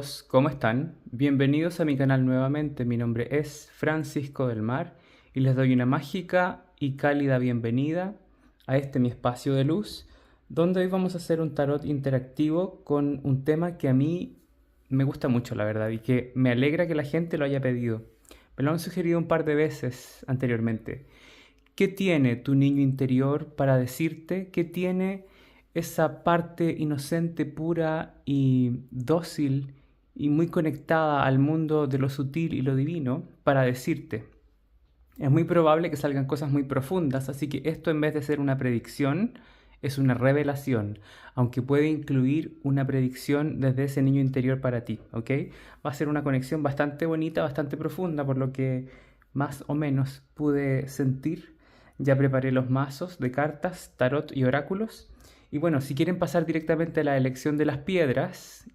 todos, ¿cómo están? Bienvenidos a mi canal nuevamente. Mi nombre es Francisco del Mar y les doy una mágica y cálida bienvenida a este mi espacio de luz, donde hoy vamos a hacer un tarot interactivo con un tema que a mí me gusta mucho, la verdad, y que me alegra que la gente lo haya pedido. Me lo han sugerido un par de veces anteriormente. ¿Qué tiene tu niño interior para decirte? ¿Qué tiene esa parte inocente, pura y dócil y muy conectada al mundo de lo sutil y lo divino para decirte? Es muy probable que salgan cosas muy profundas, así que esto en vez de ser una predicción, es una revelación, aunque puede incluir una predicción desde ese niño interior para ti, ¿ok? Va a ser una conexión bastante bonita, bastante profunda, por lo que más o menos pude sentir. Ya preparé los mazos de cartas, tarot y oráculos. Y bueno, si quieren pasar directamente a la elección de las piedras,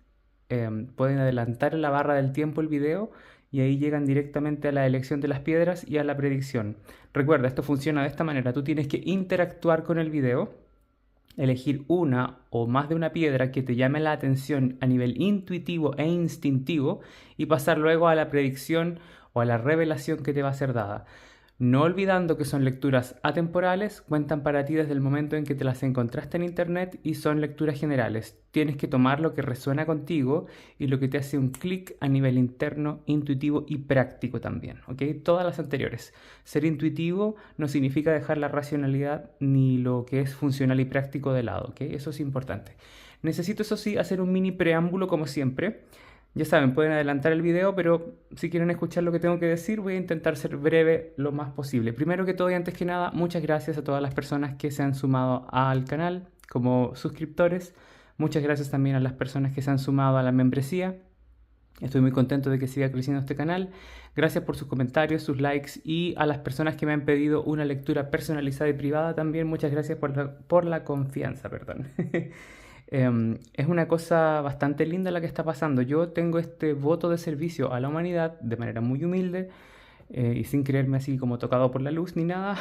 pueden adelantar en la barra del tiempo el video y ahí llegan directamente a la elección de las piedras y a la predicción. Recuerda, esto funciona de esta manera. Tú tienes que interactuar con el video, elegir una o más de una piedra que te llame la atención a nivel intuitivo e instintivo y pasar luego a la predicción o a la revelación que te va a ser dada. No olvidando que son lecturas atemporales, cuentan para ti desde el momento en que te las encontraste en internet y son lecturas generales. Tienes que tomar lo que resuena contigo y lo que te hace un clic a nivel interno, intuitivo y práctico también, ¿ok? Todas las anteriores. Ser intuitivo no significa dejar la racionalidad ni lo que es funcional y práctico de lado, ¿ok? Eso es importante. Necesito, eso sí, hacer un mini preámbulo como siempre. Ya saben, pueden adelantar el video, pero si quieren escuchar lo que tengo que decir, voy a intentar ser breve lo más posible. Primero que todo y antes que nada, muchas gracias a todas las personas que se han sumado al canal como suscriptores. Muchas gracias también a las personas que se han sumado a la membresía. Estoy muy contento de que siga creciendo este canal. Gracias por sus comentarios, sus likes y a las personas que me han pedido una lectura personalizada y privada también. Muchas gracias por la confianza, perdón. Es una cosa bastante linda la que está pasando. Yo tengo este voto de servicio a la humanidad de manera muy humilde y sin creerme así como tocado por la luz ni nada,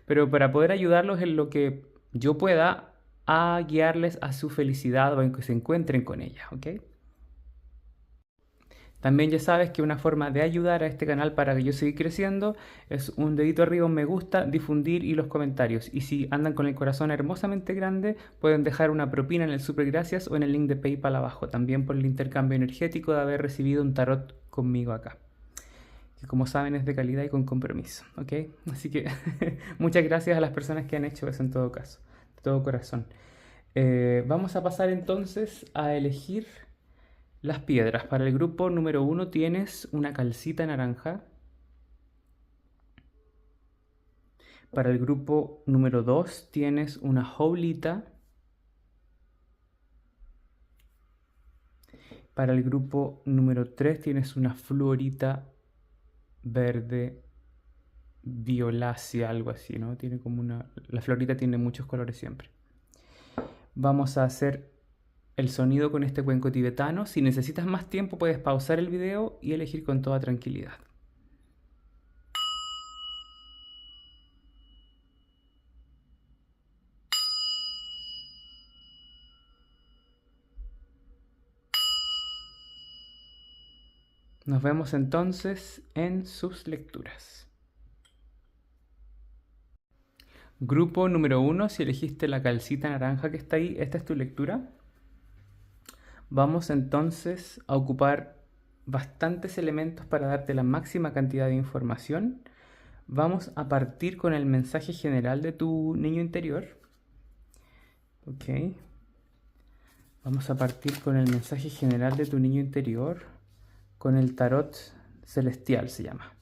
pero para poder ayudarlos en lo que yo pueda a guiarles a su felicidad o en que se encuentren con ella, ¿ok? También ya sabes que una forma de ayudar a este canal para que yo siga creciendo es un dedito arriba, un me gusta, difundir y los comentarios. Y si andan con el corazón hermosamente grande, pueden dejar una propina en el super gracias o en el link de PayPal abajo. También por el intercambio energético de haber recibido un tarot conmigo acá. Que como saben es de calidad y con compromiso, ¿ok? Así que muchas gracias a las personas que han hecho eso en todo caso, de todo corazón. Vamos a pasar entonces a elegir las piedras. Para el grupo número 1 tienes una calcita naranja. Para el grupo número 2 tienes una jaulita. Para el grupo número 3 tienes una florita verde violácea, algo así, ¿no? Tiene como una... La florita tiene muchos colores siempre. Vamos a hacer el sonido con este cuenco tibetano. Si necesitas más tiempo puedes pausar el video y elegir con toda tranquilidad. Nos vemos entonces en sus lecturas. Grupo número 1, si elegiste la calcita naranja que está ahí, esta es tu lectura. Vamos entonces a ocupar bastantes elementos para darte la máxima cantidad de información. Vamos a partir con el mensaje general de tu niño interior. Ok. Vamos a partir con el mensaje general de tu niño interior, con el tarot celestial se llama.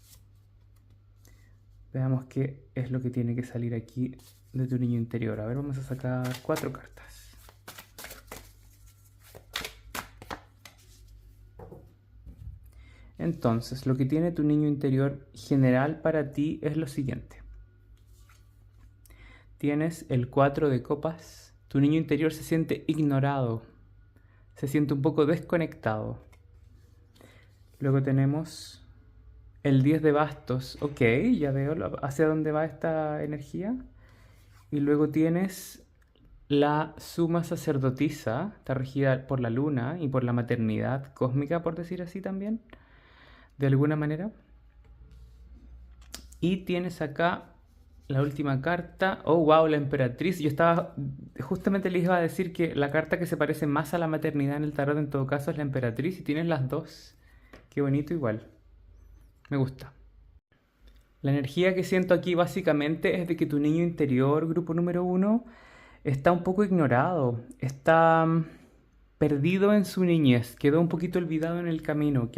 Veamos qué es lo que tiene que salir aquí de tu niño interior. A ver, vamos a sacar 4 cartas. Entonces, lo que tiene tu niño interior general para ti es lo siguiente. Tienes el 4 de copas. Tu niño interior se siente ignorado. Se siente un poco desconectado. Luego tenemos el 10 de bastos. Ok, ya veo hacia dónde va esta energía. Y luego tienes la suma sacerdotisa, está regida por la luna y por la maternidad cósmica, por decir así también, de alguna manera. Y tienes acá la última carta. Oh, wow, la emperatriz. Yo estaba, justamente les iba a decir que la carta que se parece más a la maternidad en el tarot en todo caso es la emperatriz y tienes las dos. Qué bonito igual. Me gusta. La energía que siento aquí básicamente es de que tu niño interior, grupo número uno, está un poco ignorado, está perdido en su niñez, quedó un poquito olvidado en el camino, ¿ok?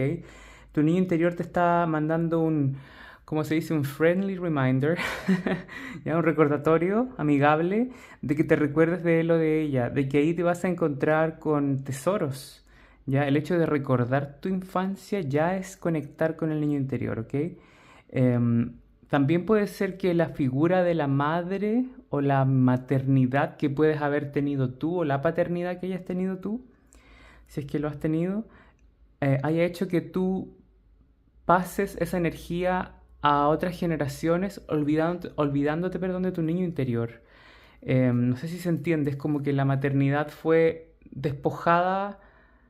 Tu niño interior te está mandando un, ¿cómo se dice? Un friendly reminder, ya un recordatorio amigable de que te recuerdes de él o de ella, de que ahí te vas a encontrar con tesoros. Ya, el hecho de recordar tu infancia ya es conectar con el niño interior, ¿ok? También puede ser que la figura de la madre o la maternidad que puedes haber tenido tú o la paternidad que hayas tenido tú, si es que lo has tenido, haya hecho que tú pases esa energía a otras generaciones olvidándote, perdón, de tu niño interior. No sé si se entiende, es como que la maternidad fue despojada,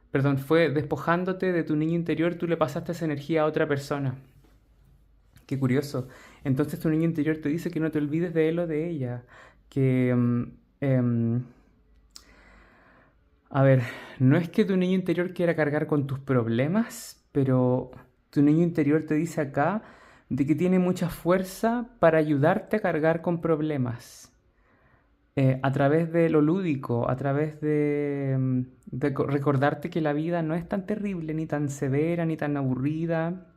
perdón, fue despojándote de tu niño interior, tú le pasaste esa energía a otra persona. Qué curioso. Entonces tu niño interior te dice que no te olvides de él o de ella. Que, a ver, no es que tu niño interior quiera cargar con tus problemas, pero tu niño interior te dice acá de que tiene mucha fuerza para ayudarte a cargar con problemas. A través de lo lúdico, a través de recordarte que la vida no es tan terrible, ni tan severa, ni tan aburrida,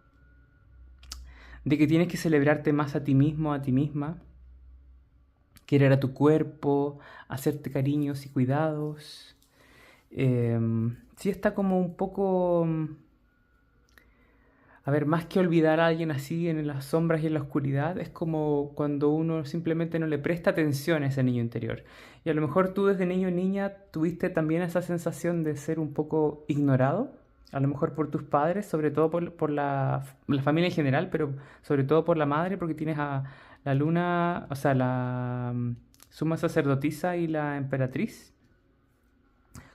de que tienes que celebrarte más a ti mismo, a ti misma, querer a tu cuerpo, hacerte cariños y cuidados. Sí está como un poco... A ver, más que olvidar a alguien así en las sombras y en la oscuridad, es como cuando uno simplemente no le presta atención a ese niño interior. Y a lo mejor tú desde niño o niña tuviste también esa sensación de ser un poco ignorado, a lo mejor por tus padres, sobre todo por la familia en general, pero sobre todo por la madre, porque tienes a la luna, o sea, la suma sacerdotisa y la emperatriz.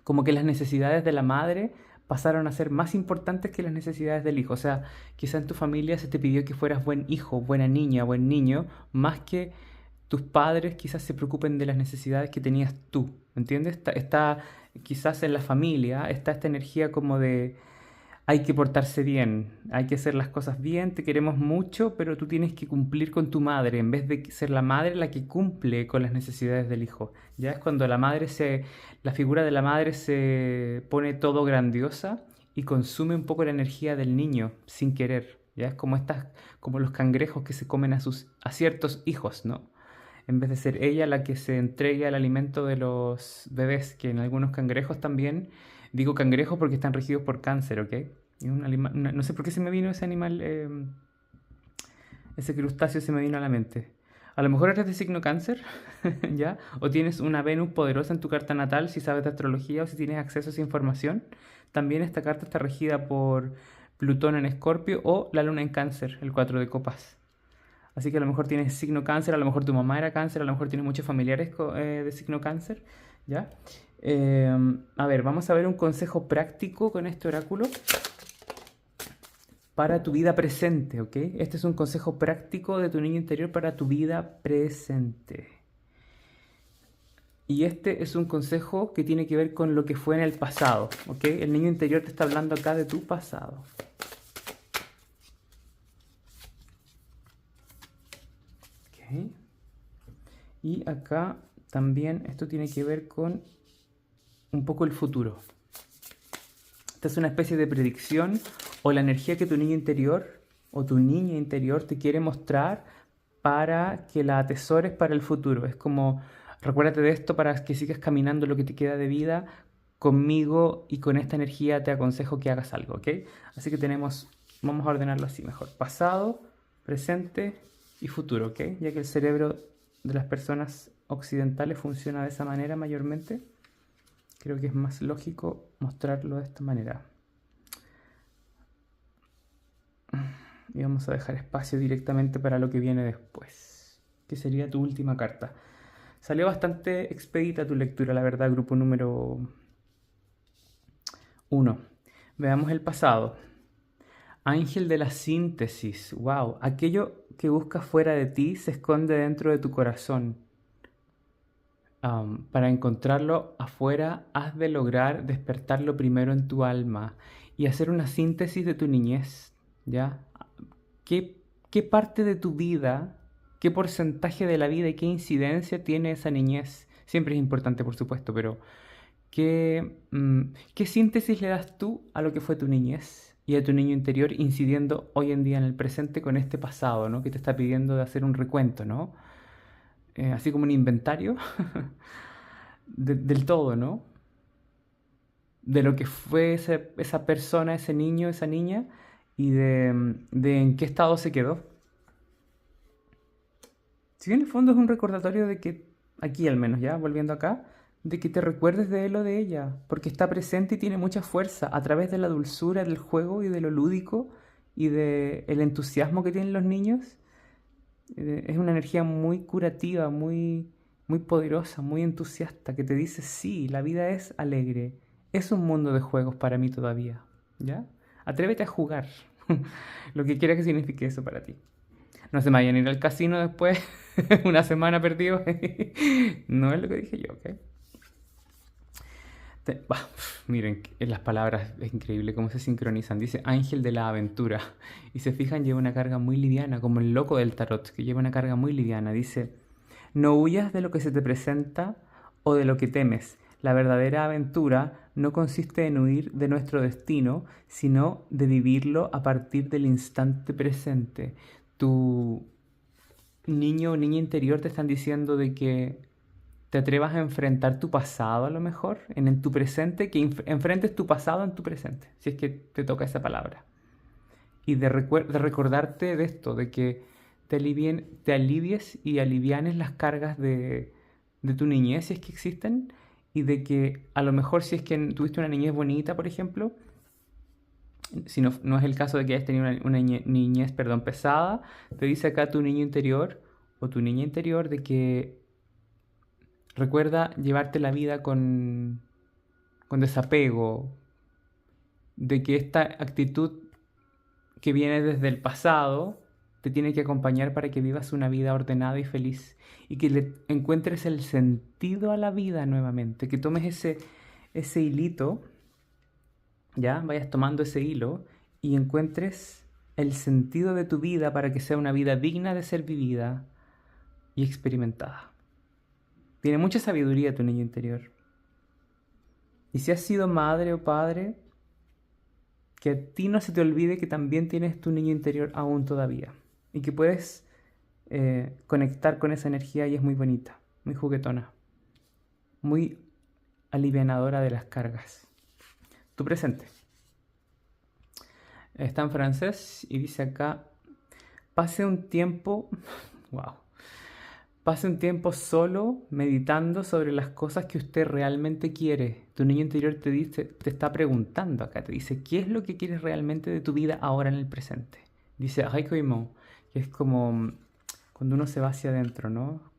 Como que las necesidades de la madre pasaron a ser más importantes que las necesidades del hijo. O sea, quizá en tu familia se te pidió que fueras buen hijo, buena niña, buen niño, más que tus padres quizás se preocupen de las necesidades que tenías tú. ¿Entiendes? Está quizás en la familia, está esta energía como de hay que portarse bien, hay que hacer las cosas bien, te queremos mucho, pero tú tienes que cumplir con tu madre, en vez de ser la madre la que cumple con las necesidades del hijo. Ya es cuando la figura de la madre se pone todo grandiosa y consume un poco la energía del niño sin querer. Ya es como como los cangrejos que se comen a ciertos hijos, ¿no? En vez de ser ella la que se entregue al alimento de los bebés, que en algunos cangrejos también, digo cangrejos porque están regidos por cáncer, ¿ok? No sé por qué se me vino ese animal, ese crustáceo se me vino a la mente. A lo mejor eres de signo cáncer, ¿ya? O tienes una Venus poderosa en tu carta natal, si sabes de astrología o si tienes acceso a esa información. También esta carta está regida por Plutón en Escorpio o la Luna en Cáncer, el 4 de copas. Así que a lo mejor tienes signo cáncer, a lo mejor tu mamá era cáncer, a lo mejor tienes muchos familiares de signo cáncer, ¿ya? A ver, vamos a ver un consejo práctico con este oráculo para tu vida presente, ¿ok? Este es un consejo práctico de tu niño interior para tu vida presente. Y este es un consejo que tiene que ver con lo que fue en el pasado, ¿ok? El niño interior te está hablando acá de tu pasado. ¿Ok? Y acá también esto tiene que ver con un poco el futuro. Esta es una especie de predicción o la energía que tu niño interior o tu niña interior te quiere mostrar para que la atesores para el futuro. Es como, recuérdate de esto para que sigas caminando lo que te queda de vida conmigo y con esta energía te aconsejo que hagas algo, ¿ok? Así que vamos a ordenarlo así mejor. Pasado, presente y futuro, ¿ok? Ya que el cerebro de las personas occidentales funciona de esa manera mayormente. Creo que es más lógico mostrarlo de esta manera. Y vamos a dejar espacio directamente para lo que viene después, que sería tu última carta. Salió bastante expedita tu lectura, la verdad, grupo número 1. Veamos el pasado. Ángel de la síntesis. Wow. Aquello que buscas fuera de ti se esconde dentro de tu corazón. Para encontrarlo afuera, has de lograr despertarlo primero en tu alma y hacer una síntesis de tu niñez, ¿ya? ¿Qué parte de tu vida, qué porcentaje de la vida y qué incidencia tiene esa niñez? Siempre es importante, por supuesto, pero ¿qué síntesis le das tú a lo que fue tu niñez y a tu niño interior incidiendo hoy en día en el presente con este pasado, ¿no? Que te está pidiendo de hacer un recuento, ¿no? Así como un inventario del todo, ¿no? De lo que fue esa persona, ese niño, esa niña y de en qué estado se quedó. Si bien en el fondo es un recordatorio de que, aquí al menos ya, volviendo acá, de que te recuerdes de él o de ella, porque está presente y tiene mucha fuerza a través de la dulzura del juego y de lo lúdico y del entusiasmo que tienen los niños. Es una energía muy curativa, muy poderosa, muy entusiasta, que te dice, sí, la vida es alegre, es un mundo de juegos para mí todavía, ¿ya? Atrévete a jugar, lo que quiera que signifique eso para ti. No se me vayan a ir al casino después, una semana perdido. No es lo que dije yo, ¿ok? Miren, en las palabras es increíble cómo se sincronizan. Dice ángel de la aventura. Y se fijan, lleva una carga muy liviana, como el loco del tarot, que lleva una carga muy liviana. Dice, no huyas de lo que se te presenta o de lo que temes. La verdadera aventura no consiste en huir de nuestro destino, sino de vivirlo a partir del instante presente. Tu niño o niña interior te están diciendo de que te atrevas a enfrentar tu pasado a lo mejor, en tu presente, que enfrentes tu pasado en tu presente, si es que te toca esa palabra. Y de recordarte de esto, de que te alivies y alivianes las cargas de tu niñez, si es que existen, y de que a lo mejor si es que tuviste una niñez bonita, por ejemplo, si no es el caso de que hayas tenido una niñez, perdón, pesada, te dice acá tu niño interior o tu niña interior de que recuerda llevarte la vida con desapego, de que esta actitud que viene desde el pasado te tiene que acompañar para que vivas una vida ordenada y feliz y que le encuentres el sentido a la vida nuevamente, que tomes ese hilito, ya vayas tomando ese hilo y encuentres el sentido de tu vida para que sea una vida digna de ser vivida y experimentada. Tiene mucha sabiduría tu niño interior. Y si has sido madre o padre, que a ti no se te olvide que también tienes tu niño interior aún todavía. Y que puedes conectar con esa energía y es muy bonita, muy juguetona, muy alivianadora de las cargas. Tu presente. Está en francés y dice acá, pase un tiempo, wow, pase un tiempo solo meditando sobre las cosas que usted realmente quiere. Tu niño interior te está preguntando acá, te dice, ¿qué es lo que quieres realmente de tu vida ahora en el presente? Dice recueillement, que es como cuando uno se va hacia adentro, ¿no?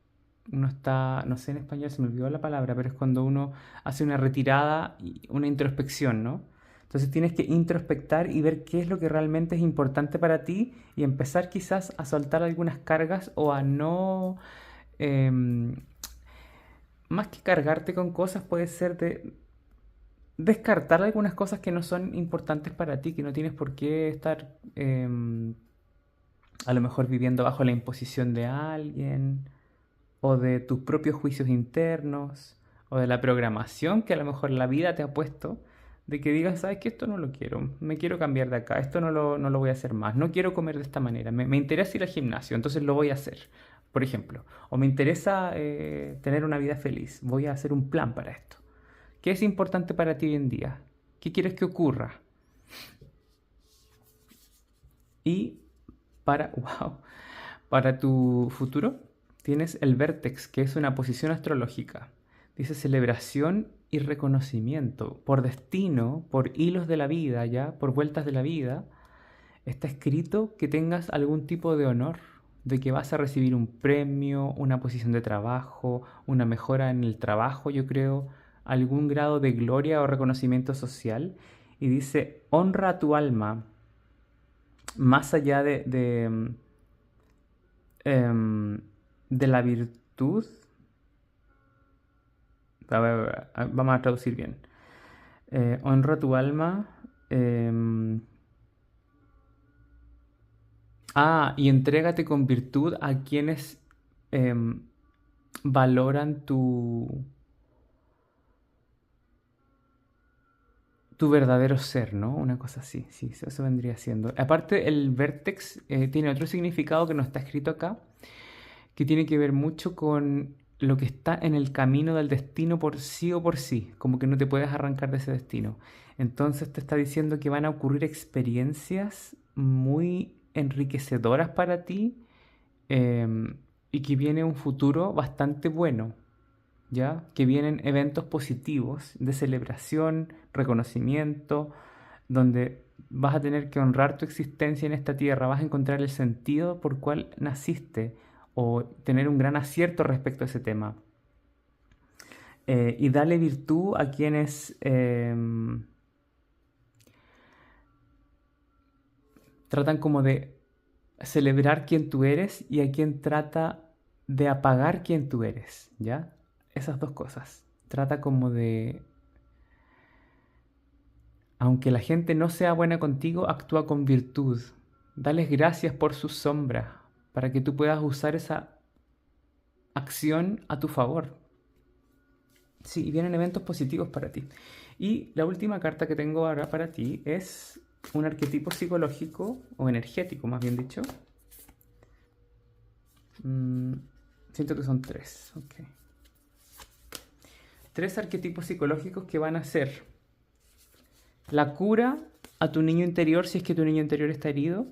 Uno está, no sé en español, se me olvidó la palabra, pero es cuando uno hace una retirada y una introspección, ¿no? Entonces tienes que introspectar y ver qué es lo que realmente es importante para ti y empezar quizás a soltar algunas cargas o a no... más que cargarte con cosas, puede ser de descartar algunas cosas que no son importantes para ti, que no tienes por qué estar a lo mejor viviendo bajo la imposición de alguien o de tus propios juicios internos o de la programación que a lo mejor la vida te ha puesto de que digas, sabes que esto no lo quiero, me quiero cambiar de acá, esto no lo voy a hacer más, no quiero comer de esta manera, me interesa ir al gimnasio, entonces lo voy a hacer, por ejemplo, o me interesa tener una vida feliz, voy a hacer un plan para esto. ¿Qué es importante para ti hoy en día? ¿Qué quieres que ocurra? Y wow, para tu futuro tienes el vértex, que es una posición astrológica. Dice celebración y reconocimiento. Por destino, por hilos de la vida, ya, por vueltas de la vida, está escrito que tengas algún tipo de honor, de que vas a recibir un premio, una posición de trabajo, una mejora en el trabajo, yo creo, algún grado de gloria o reconocimiento social. Y dice, honra a tu alma más allá em, de la virtud. Vamos a traducir bien. Honra tu alma. Y entrégate con virtud a quienes em, valoran tu verdadero ser, ¿no? Una cosa así, sí, eso vendría siendo. Aparte, el vértex tiene otro significado que no está escrito acá, que tiene que ver mucho con lo que está en el camino del destino por sí o por sí, como que no te puedes arrancar de ese destino. Entonces te está diciendo que van a ocurrir experiencias muy enriquecedoras para ti, y que viene un futuro bastante bueno, ¿ya? Que vienen eventos positivos de celebración, reconocimiento, donde vas a tener que honrar tu existencia en esta tierra, vas a encontrar el sentido por cual naciste o tener un gran acierto respecto a ese tema. Y dale virtud a quienes tratan como de celebrar quién tú eres y a quien trata de apagar quién tú eres, ¿ya? Esas dos cosas. Trata como de... Aunque la gente no sea buena contigo, actúa con virtud. Dales gracias por sus sombras, para que tú puedas usar esa acción a tu favor. Sí, y vienen eventos positivos para ti. Y la última carta que tengo ahora para ti es un arquetipo psicológico, o energético más bien dicho. Siento que son tres. Okay. Tres arquetipos psicológicos que van a ser la cura a tu niño interior si es que tu niño interior está herido,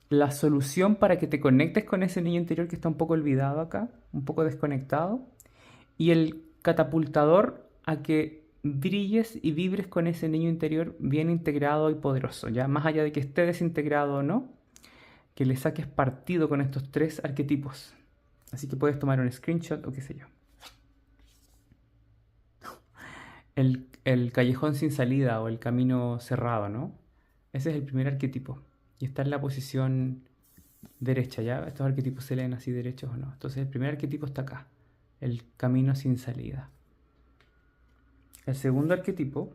la solución para que te conectes con ese niño interior que está un poco olvidado acá, un poco desconectado, y el catapultador a que brilles y vibres con ese niño interior bien integrado y poderoso, ya más allá de que esté desintegrado o no, que le saques partido con estos tres arquetipos. Así que puedes tomar un screenshot o qué sé yo. El callejón sin salida o el camino cerrado, ¿no? Ese es el primer arquetipo. Y está en la posición derecha, ¿ya? Estos arquetipos se leen así derechos o no. Entonces el primer arquetipo está acá. El camino sin salida. El segundo arquetipo...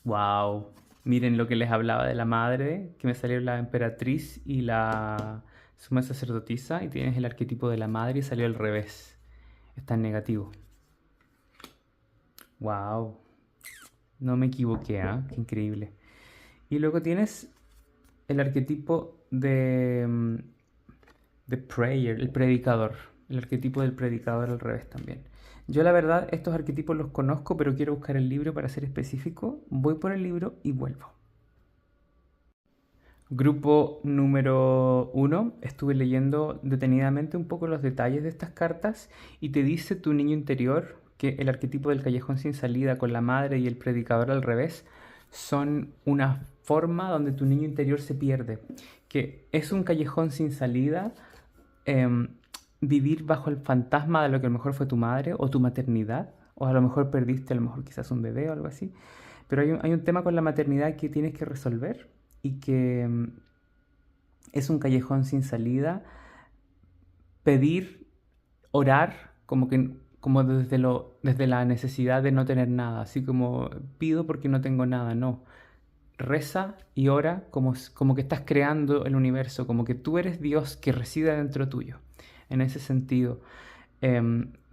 ¡Wow! Miren lo que les hablaba de la madre, que me salió la emperatriz y la suma sacerdotisa. Y tienes el arquetipo de la madre y salió al revés. Está en negativo. ¡Wow! No me equivoqué, ¿eh? Qué increíble. Y luego tienes el arquetipo de prayer, el predicador. El arquetipo del predicador al revés también. Yo la verdad estos arquetipos los conozco, pero quiero buscar el libro para ser específico. Voy por el libro y vuelvo. Grupo número 1. Estuve leyendo detenidamente un poco los detalles de estas cartas y te dice tu niño interior que el arquetipo del callejón sin salida con la madre y el predicador al revés son una forma donde tu niño interior se pierde, que es un callejón sin salida, vivir bajo el fantasma de lo que a lo mejor fue tu madre o tu maternidad, o a lo mejor perdiste a lo mejor quizás un bebé o algo así, pero hay un tema con la maternidad que tienes que resolver y que es un callejón sin salida, pedir, orar, como desde la necesidad de no tener nada, así como pido porque no tengo nada, no. Reza y ora como que estás creando el universo, como que tú eres Dios que reside dentro tuyo, en ese sentido.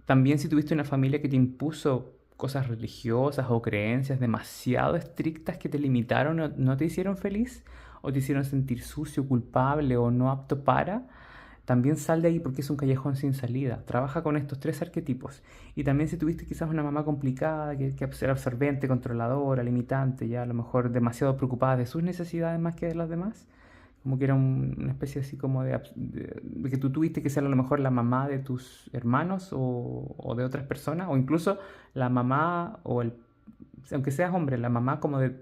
También si tuviste una familia que te impuso cosas religiosas o creencias demasiado estrictas que te limitaron o no te hicieron feliz, o te hicieron sentir sucio, culpable o no apto para, también sal de ahí porque es un callejón sin salida. Trabaja con estos tres arquetipos. Y también si tuviste quizás una mamá complicada, que era absorbente, controladora, limitante, ya a lo mejor demasiado preocupada de sus necesidades más que de las demás, como que era una especie así como de que tú tuviste que ser a lo mejor la mamá de tus hermanos o de otras personas, o incluso la mamá, aunque seas hombre, la mamá como de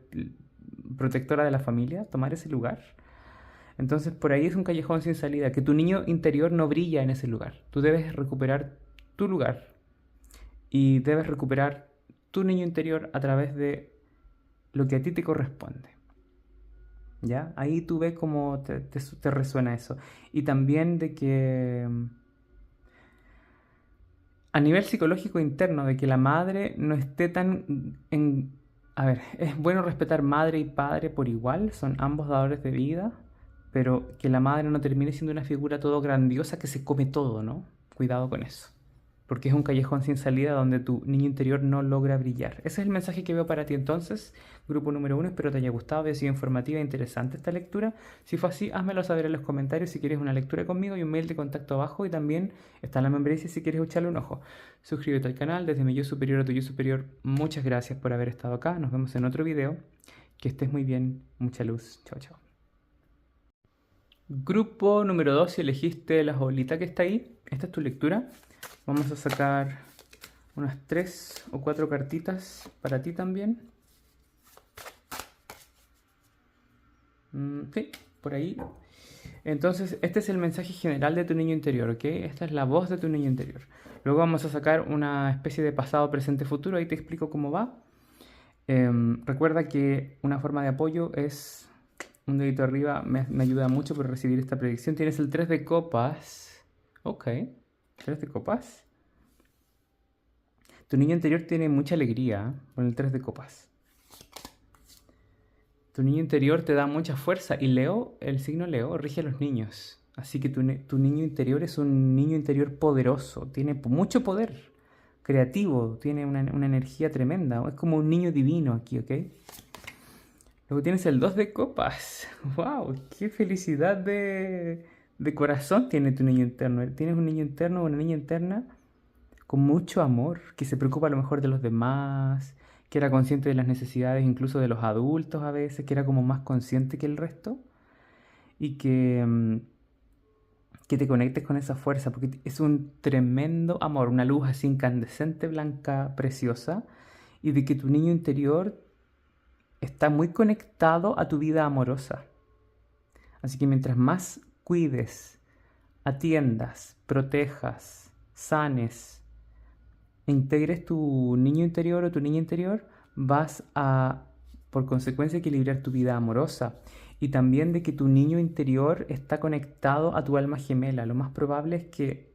protectora de la familia, tomar ese lugar. Entonces por ahí es un callejón sin salida, que tu niño interior no brilla en ese lugar. Tú debes recuperar tu lugar y debes recuperar tu niño interior a través de lo que a ti te corresponde. ¿Ya? Ahí tú ves cómo te resuena eso. Y también de que a nivel psicológico interno, de que la madre no esté tan en... A ver, es bueno respetar madre y padre por igual, son ambos dadores de vida, pero que la madre no termine siendo una figura todo grandiosa que se come todo, ¿no? Cuidado con eso. Porque es un callejón sin salida donde tu niño interior no logra brillar. Ese es el mensaje que veo para ti entonces, grupo número 1. Espero te haya gustado, haya sido informativa e interesante esta lectura. Si fue así, házmelo saber en los comentarios si quieres una lectura conmigo y un mail de contacto abajo. Y también está la membresía si quieres echarle un ojo. Suscríbete al canal, desde mi yo superior a tu yo superior. Muchas gracias por haber estado acá. Nos vemos en otro video. Que estés muy bien. Mucha luz. Chao, chao. Grupo número 2, si elegiste la bolita que está ahí, esta es tu lectura. Vamos a sacar unas 3 o 4 cartitas para ti también. Sí, por ahí. Entonces, este es el mensaje general de tu niño interior, ¿ok? Esta es la voz de tu niño interior. Luego vamos a sacar una especie de pasado, presente, futuro. Ahí te explico cómo va. Recuerda que una forma de apoyo es... Un dedito arriba me ayuda mucho por recibir esta predicción. Tienes el 3 de copas. Ok. 3 de copas. Tu niño interior tiene mucha alegría con el 3 de copas. Tu niño interior te da mucha fuerza. Y Leo, el signo Leo, rige a los niños. Así que tu niño interior es un niño interior poderoso. Tiene mucho poder. Creativo. Tiene una energía tremenda. Es como un niño divino aquí, ¿ok? Luego tienes el 2 de copas. ¡Wow! ¡Qué felicidad de corazón tiene tu niño interno! Tienes un niño interno o una niña interna con mucho amor, que se preocupa a lo mejor de los demás, que era consciente de las necesidades incluso de los adultos a veces, que era como más consciente que el resto. Y que te conectes con esa fuerza, porque es un tremendo amor, una luz así incandescente, blanca, preciosa. Y de que tu niño interior está muy conectado a tu vida amorosa. Así que mientras más cuides, atiendas, protejas, sanes, e integres tu niño interior o tu niña interior, vas a, por consecuencia, equilibrar tu vida amorosa. Y también de que tu niño interior está conectado a tu alma gemela. Lo más probable es que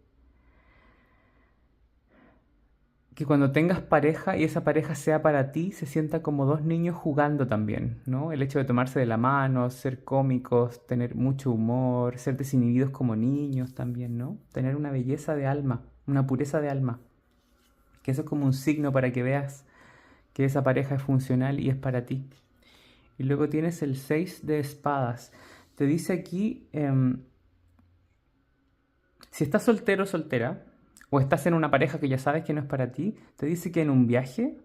cuando tengas pareja y esa pareja sea para ti, se sienta como dos niños jugando también, ¿no? El hecho de tomarse de la mano, ser cómicos, tener mucho humor, ser desinhibidos como niños también, ¿no? Tener una belleza de alma, una pureza de alma. Que eso es como un signo para que veas que esa pareja es funcional y es para ti. Y luego tienes el 6 de espadas. Te dice aquí, si estás soltero o soltera, o estás en una pareja que ya sabes que no es para ti, te dice que en un viaje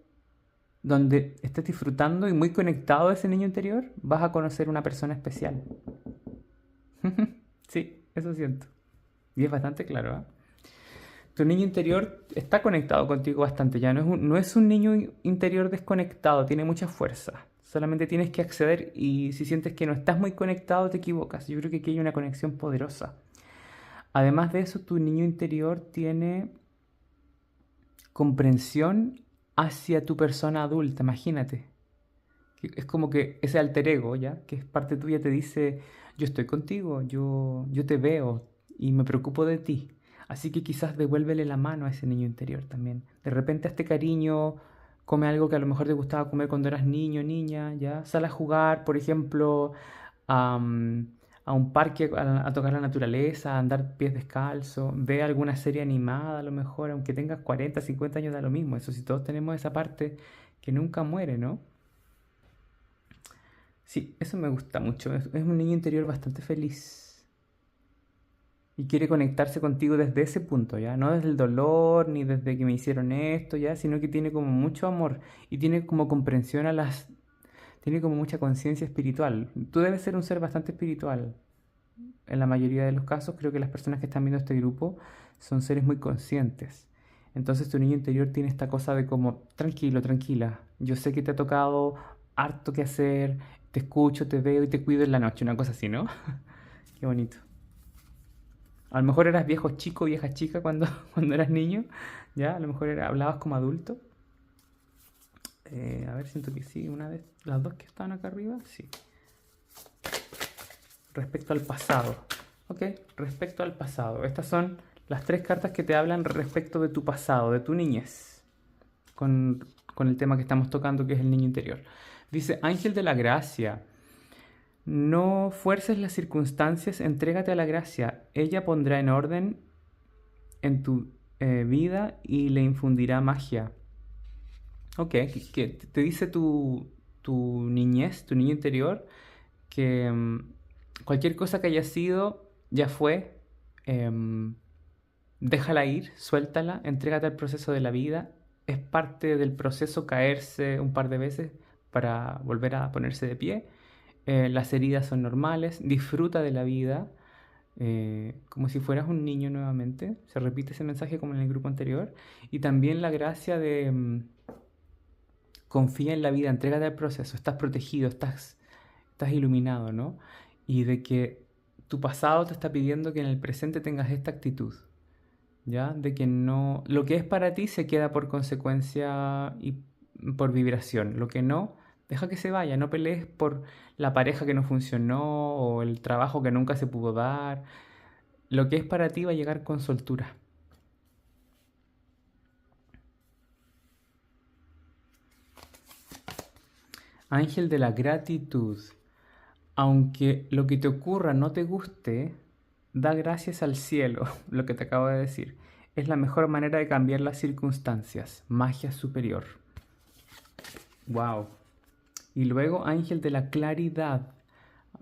donde estés disfrutando y muy conectado a ese niño interior, vas a conocer una persona especial. Sí, eso siento. Y es bastante claro, ¿eh? Tu niño interior está conectado contigo bastante ya. No es un niño interior desconectado, tiene mucha fuerza. Solamente tienes que acceder y si sientes que no estás muy conectado, te equivocas. Yo creo que aquí hay una conexión poderosa. Además de eso, tu niño interior tiene comprensión hacia tu persona adulta, imagínate. Es como que ese alter ego, ¿ya? Que es parte tuya, te dice, yo estoy contigo, yo te veo y me preocupo de ti. Así que quizás devuélvele la mano a ese niño interior también. De repente hazte cariño, come algo que a lo mejor te gustaba comer cuando eras niño, niña, ¿ya? Sal a jugar, por ejemplo, a un parque a tocar la naturaleza, a andar pies descalzos, ve alguna serie animada a lo mejor, aunque tengas 40, 50 años da lo mismo. Eso si todos tenemos esa parte que nunca muere, ¿no? Sí, eso me gusta mucho. Es un niño interior bastante feliz. Y quiere conectarse contigo desde ese punto, ¿ya? No desde el dolor, ni desde que me hicieron esto, ¿ya? Sino que tiene como mucho amor y tiene como comprensión a las... Tiene como mucha conciencia espiritual. Tú debes ser un ser bastante espiritual. En la mayoría de los casos, creo que las personas que están viendo este grupo son seres muy conscientes. Entonces tu niño interior tiene esta cosa de como, tranquilo, tranquila. Yo sé que te ha tocado harto que hacer, te escucho, te veo y te cuido en la noche, una cosa así, ¿no? Qué bonito. A lo mejor eras viejo chico, vieja chica cuando, cuando eras niño, ¿ya? A lo mejor hablabas como adulto. A ver, siento que sí, una vez, las dos que estaban acá arriba, sí. Respecto al pasado. Ok, respecto al pasado. Estas son las tres cartas que te hablan respecto de tu pasado, de tu niñez. Con el tema que estamos tocando, que es el niño interior. Dice, Ángel de la Gracia. No fuerces las circunstancias, entrégate a la gracia. Ella pondrá en orden en tu vida y le infundirá magia. Ok, que te dice tu niñez, tu niño interior, que cualquier cosa que haya sido, ya fue. em, Déjala ir, suéltala, entrégate al proceso de la vida. Es parte del proceso caerse un par de veces para volver a ponerse de pie. Las heridas son normales, disfruta de la vida como si fueras un niño nuevamente. Se repite ese mensaje como en el grupo anterior. Y también la gracia de confía en la vida, entrégate al proceso, estás protegido, estás iluminado, ¿no? Y de que tu pasado te está pidiendo que en el presente tengas esta actitud. ¿Ya? De que no, lo que es para ti se queda por consecuencia y por vibración. Lo que no, deja que se vaya. No pelees por la pareja que no funcionó o el trabajo que nunca se pudo dar. Lo que es para ti va a llegar con soltura. Ángel de la gratitud. Aunque lo que te ocurra no te guste, da gracias al cielo, lo que te acabo de decir. Es la mejor manera de cambiar las circunstancias. Magia superior. Wow. Y luego ángel de la claridad.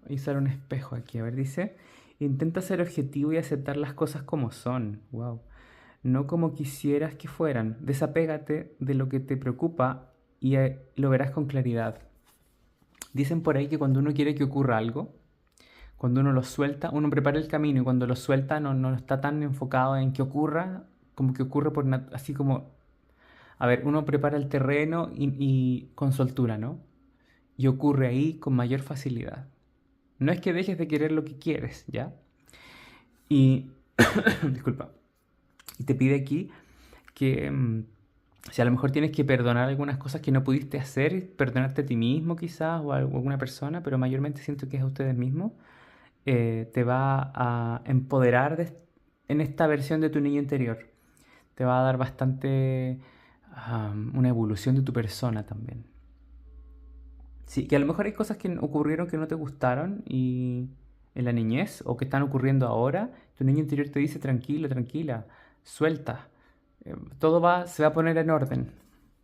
Voy a usar un espejo aquí. A ver, dice. Intenta ser objetivo y aceptar las cosas como son. Wow. No como quisieras que fueran. Desapégate de lo que te preocupa y lo verás con claridad. Dicen por ahí que cuando uno quiere que ocurra algo, cuando uno lo suelta, uno prepara el camino y cuando lo suelta no está tan enfocado en que ocurra, como que ocurre por así como, a ver, uno prepara el terreno y con soltura, ¿no? Y ocurre ahí con mayor facilidad. No es que dejes de querer lo que quieres, ¿ya? Y, disculpa, y te pide aquí que si a lo mejor tienes que perdonar algunas cosas que no pudiste hacer, perdonarte a ti mismo quizás o a alguna persona, pero mayormente siento que es a ustedes mismos, te va a empoderar en esta versión de tu niño interior. Te va a dar bastante una evolución de tu persona también. Sí, que a lo mejor hay cosas que ocurrieron que no te gustaron y en la niñez o que están ocurriendo ahora, tu niño interior te dice tranquilo, tranquila, suelta. Todo se va a poner en orden.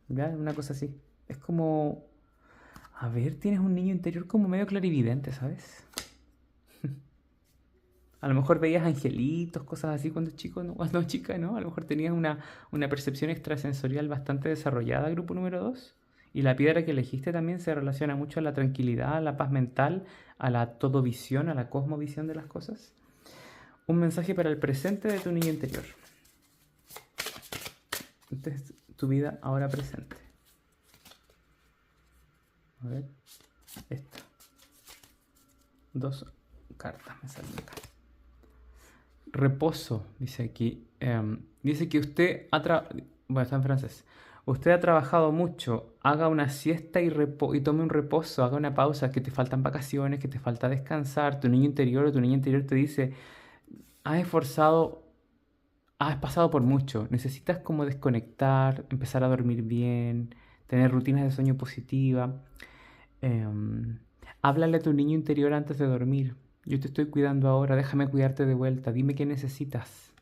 ¿Ya? Una cosa así. Es como, a ver, tienes un niño interior como medio clarividente, ¿sabes? A lo mejor veías angelitos, cosas así cuando chico, ¿no? Cuando chica, ¿no? A lo mejor tenías una percepción extrasensorial bastante desarrollada, grupo número 2. Y la piedra que elegiste también se relaciona mucho a la tranquilidad, a la paz mental, a la todovisión, a la cosmovisión de las cosas. Un mensaje para el presente de tu niño interior. Esta es tu vida ahora presente. A ver, esta. 2 cartas me salen acá. Reposo, dice aquí. Dice que usted bueno, está en francés. Usted ha trabajado mucho, haga una siesta y tome un reposo, haga una pausa, que te faltan vacaciones, que te falta descansar. Tu niño interior o tu niña interior te dice, has esforzado, has pasado por mucho, necesitas como desconectar, empezar a dormir bien, tener rutinas de sueño positiva. Háblale a tu niño interior antes de dormir. Yo te estoy cuidando ahora, déjame cuidarte de vuelta, dime qué necesitas,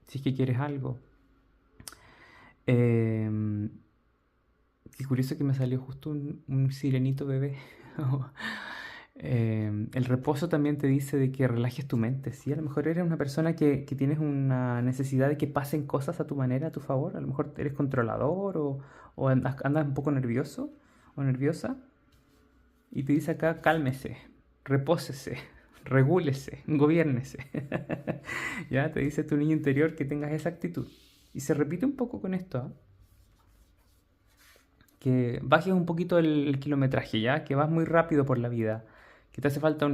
si es que quieres algo. Qué curioso que me salió justo un sirenito bebé. El reposo también te dice de que relajes tu mente, ¿sí? A lo mejor eres una persona que tienes una necesidad de que pasen cosas a tu manera, a tu favor. A lo mejor eres controlador o andas un poco nervioso o nerviosa. Y te dice acá, cálmese, repósese, regúlese, gobiérnese. Ya te dice tu niño interior que tengas esa actitud. Y se repite un poco con esto, ¿eh? Que bajes un poquito el kilometraje, ¿ya? Que vas muy rápido por la vida. Que te hace falta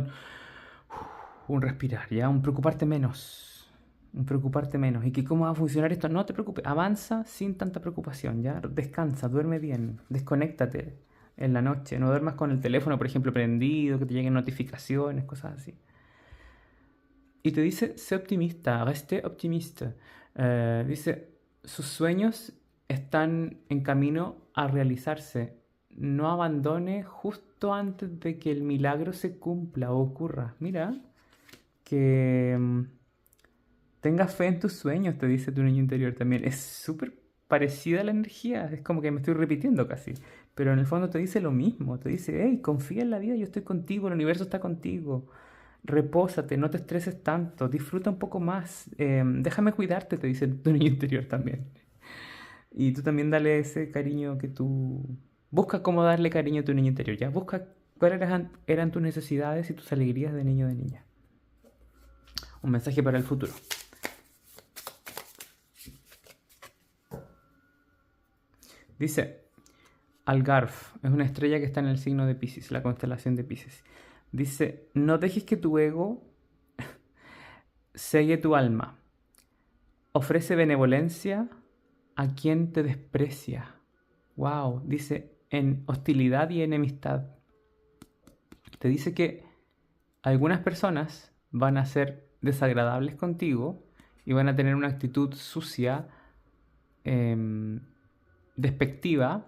Un respirar, ¿ya? Un preocuparte menos. Un preocuparte menos. ¿Y que cómo va a funcionar esto? No te preocupes. Avanza sin tanta preocupación, ¿ya? Descansa, duerme bien. Desconéctate en la noche. No duermas con el teléfono, por ejemplo, prendido, que te lleguen notificaciones, cosas así. Y te dice, sé optimista, reste optimista. Dice, sus sueños están en camino a realizarse. No abandone justo antes de que el milagro se cumpla o ocurra. Mira, que tengas fe en tus sueños, te dice tu niño interior también. Es súper parecida a la energía, es como que me estoy repitiendo casi. Pero en el fondo te dice lo mismo, te dice, hey, confía en la vida, yo estoy contigo, el universo está contigo. Repósate, no te estreses tanto, disfruta un poco más. Déjame cuidarte, te dice tu niño interior también. Y tú también dale ese cariño que tú... Busca cómo darle cariño a tu niño interior, ¿ya? Busca cuáles eran tus necesidades y tus alegrías de niño o de niña. Un mensaje para el futuro. Dice, Algarve es una estrella que está en el signo de Piscis, la constelación de Piscis. Dice, no dejes que tu ego cegue tu alma. Ofrece benevolencia a quien te desprecia. Wow, dice, en hostilidad y enemistad. Te dice que algunas personas van a ser desagradables contigo y van a tener una actitud sucia, despectiva,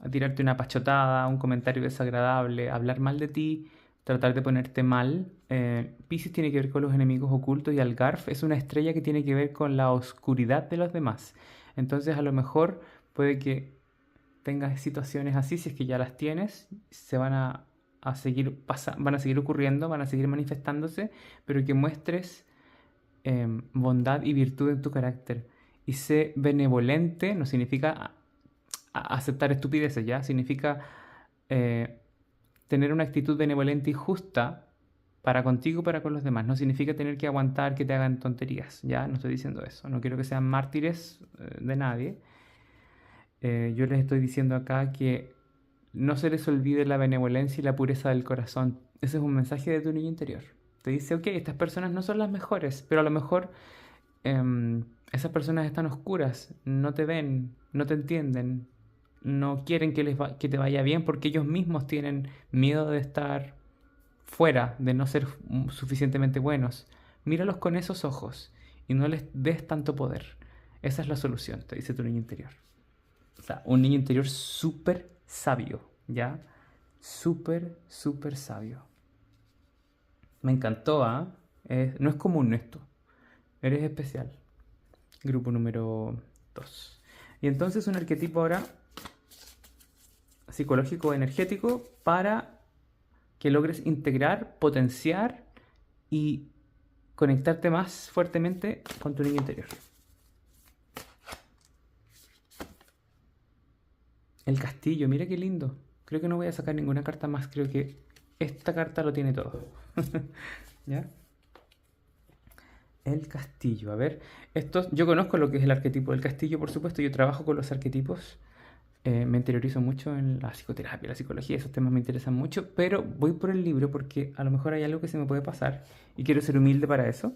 a tirarte una pachotada, un comentario desagradable, hablar mal de ti, tratar de ponerte mal. Piscis tiene que ver con los enemigos ocultos y Algarve es una estrella que tiene que ver con la oscuridad de los demás. Entonces a lo mejor puede que tengas situaciones así, si es que ya las tienes, se van a seguir van a seguir ocurriendo, van a seguir manifestándose, pero que muestres bondad y virtud en tu carácter. Y sé benevolente, no significa aceptar estupideces, ¿ya? Significa tener una actitud benevolente y justa para contigo y para con los demás. No significa tener que aguantar que te hagan tonterías, ¿ya? No estoy diciendo eso. No quiero que sean mártires de nadie. Yo les estoy diciendo acá que no se les olvide la benevolencia y la pureza del corazón. Ese es un mensaje de tu niño interior. Te dice, ok, estas personas no son las mejores, pero a lo mejor esas personas están oscuras, no te ven, no te entienden, no quieren que te vaya bien porque ellos mismos tienen miedo de estar fuera, de no ser suficientemente buenos. Míralos con esos ojos y no les des tanto poder. Esa es la solución, te dice tu niño interior. O sea, un niño interior súper sabio, ¿ya? Súper, súper sabio. Me encantó, ¿ah? No es común esto. Eres especial. Grupo número 2. Y entonces un arquetipo ahora psicológico energético para que logres integrar, potenciar y conectarte más fuertemente con tu niño interior. El castillo, mira qué lindo. Creo que no voy a sacar ninguna carta más. Creo que esta carta lo tiene todo. ¿Ya? El castillo, a ver. Yo conozco lo que es el arquetipo del castillo, por supuesto. Yo trabajo con los arquetipos. Me interiorizo mucho en la psicoterapia, la psicología. Esos temas me interesan mucho. Pero voy por el libro porque a lo mejor hay algo que se me puede pasar. Y quiero ser humilde para eso.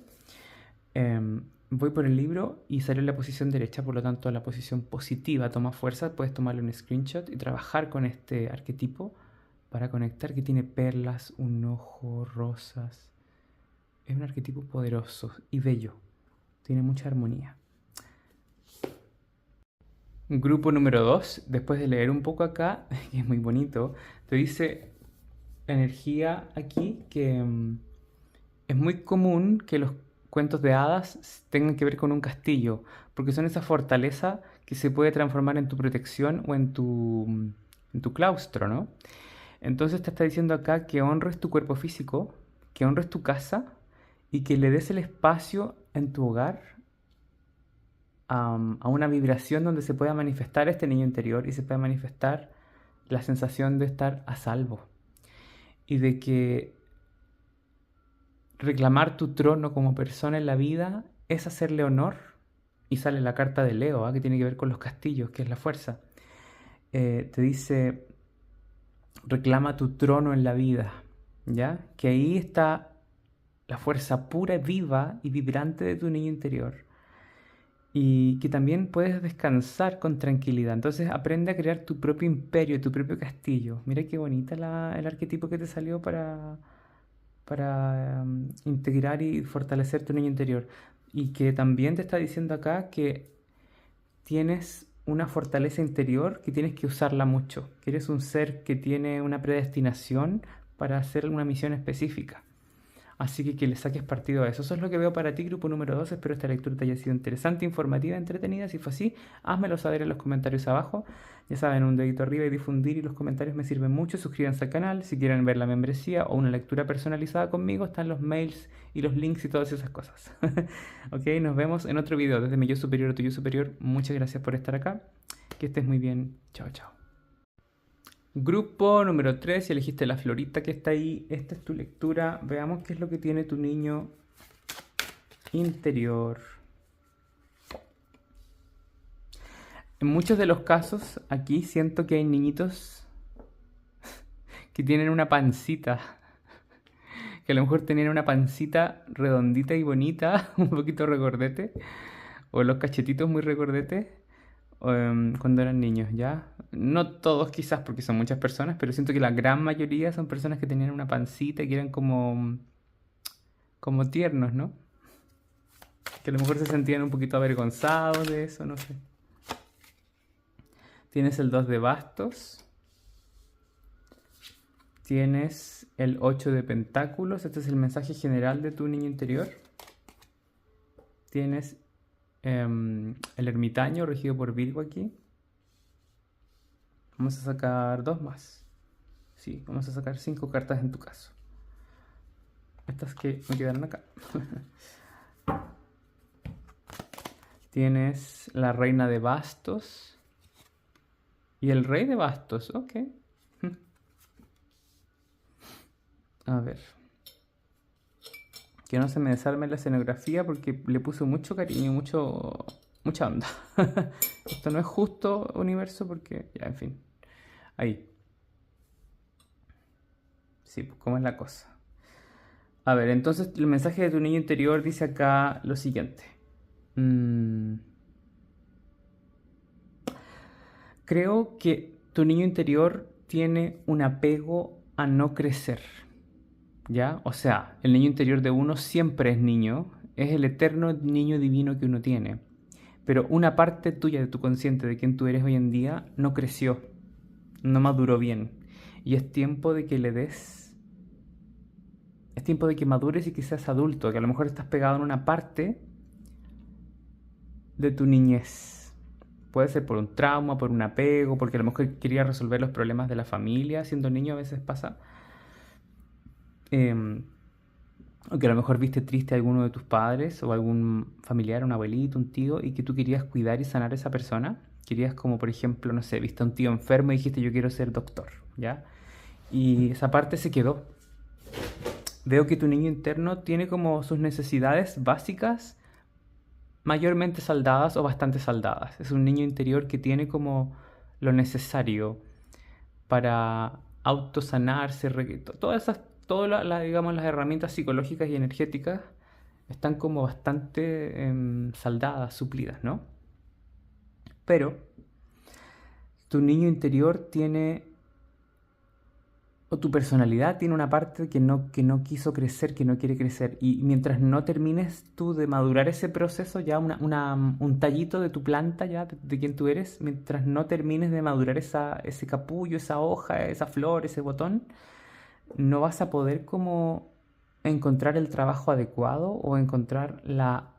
Voy por el libro y salió en la posición derecha, por lo tanto la posición positiva toma fuerza. Puedes tomarle un screenshot y trabajar con este arquetipo para conectar, que tiene perlas, un ojo, rosas. Es un arquetipo poderoso y bello. Tiene mucha armonía. Grupo número 2, después de leer un poco acá, que es muy bonito, te dice la energía aquí que es muy común que los cuentos de hadas tengan que ver con un castillo, porque son esa fortaleza que se puede transformar en tu protección o en tu claustro, ¿no? Entonces te está diciendo acá que honres tu cuerpo físico, que honres tu casa y que le des el espacio en tu hogar a una vibración donde se pueda manifestar este niño interior y se pueda manifestar la sensación de estar a salvo y de que reclamar tu trono como persona en la vida es hacerle honor. Y sale la carta de Leo, que tiene que ver con los castillos, que es la fuerza. Te dice, reclama tu trono en la vida, ¿ya? Que ahí está la fuerza pura, viva y vibrante de tu niño interior. Y que también puedes descansar con tranquilidad. Entonces aprende a crear tu propio imperio, tu propio castillo. Mira qué bonita el arquetipo que te salió para integrar y fortalecer tu niño interior. Y que también te está diciendo acá que tienes una fortaleza interior que tienes que usarla mucho, que eres un ser que tiene una predestinación para hacer una misión específica. Así que le saques partido a eso. Eso es lo que veo para ti, grupo número 2. Espero esta lectura te haya sido interesante, informativa, entretenida. Si fue así, házmelo saber en los comentarios abajo. Ya saben, un dedito arriba y difundir, y los comentarios me sirven mucho. Suscríbanse al canal. Si quieren ver la membresía o una lectura personalizada conmigo, están los mails y los links y todas esas cosas. Ok, nos vemos en otro video. Desde mi yo superior a tu yo superior, muchas gracias por estar acá. Que estés muy bien. Chao, chao. Grupo número 3, si elegiste la florita que está ahí, esta es tu lectura. Veamos qué es lo que tiene tu niño interior. En muchos de los casos, aquí siento que hay niñitos que tienen una pancita. Que a lo mejor tenían una pancita redondita y bonita, un poquito regordete. O los cachetitos muy regordetes. Cuando eran niños, ¿ya? No todos quizás porque son muchas personas, pero siento que la gran mayoría son personas que tenían una pancita y que eran como tiernos, ¿no? Que a lo mejor se sentían un poquito avergonzados de eso, no sé. Tienes el 2 de bastos. Tienes el 8 de pentáculos. Este es el mensaje general de tu niño interior. Tienes el ermitaño regido por Virgo aquí. Vamos a sacar 2 más. Sí, vamos a sacar 5 cartas en tu caso. Estas que me quedaron acá. Tienes la reina de bastos y el rey de bastos. Ok. A ver. Que no se me desarme la escenografía porque le puse mucho cariño, mucha onda. Esto no es justo, universo, porque ya, en fin. Ahí. Sí, pues cómo es la cosa. A ver, entonces el mensaje de tu niño interior dice acá lo siguiente. Creo que tu niño interior tiene un apego a no crecer. ¿Ya? O sea, el niño interior de uno siempre es niño, es el eterno niño divino que uno tiene. Pero una parte tuya de tu consciente, de quien tú eres hoy en día, no creció, no maduró bien. Y es tiempo de que le des... Es tiempo de que madures y que seas adulto, que a lo mejor estás pegado en una parte de tu niñez. Puede ser por un trauma, por un apego, porque a lo mejor querías resolver los problemas de la familia. Siendo niño a veces pasa. O que a lo mejor viste triste a alguno de tus padres o algún familiar, un abuelito, un tío, y que tú querías cuidar y sanar a esa persona. Querías como, por ejemplo, no sé, viste a un tío enfermo y dijiste yo quiero ser doctor, ¿ya? Y esa parte se quedó. Veo que tu niño interno tiene como sus necesidades básicas mayormente saldadas o bastante saldadas. Es un niño interior que tiene como lo necesario para autosanarse, digamos, las herramientas psicológicas y energéticas están como bastante saldadas, suplidas, ¿no? Pero tu niño interior tiene, o tu personalidad tiene una parte que no quiso crecer, que no quiere crecer. Y mientras no termines tú de madurar ese proceso, ya un tallito de tu planta, ya de quien tú eres, mientras no termines de madurar ese capullo, esa hoja, esa flor, ese botón, no vas a poder como encontrar el trabajo adecuado o encontrar la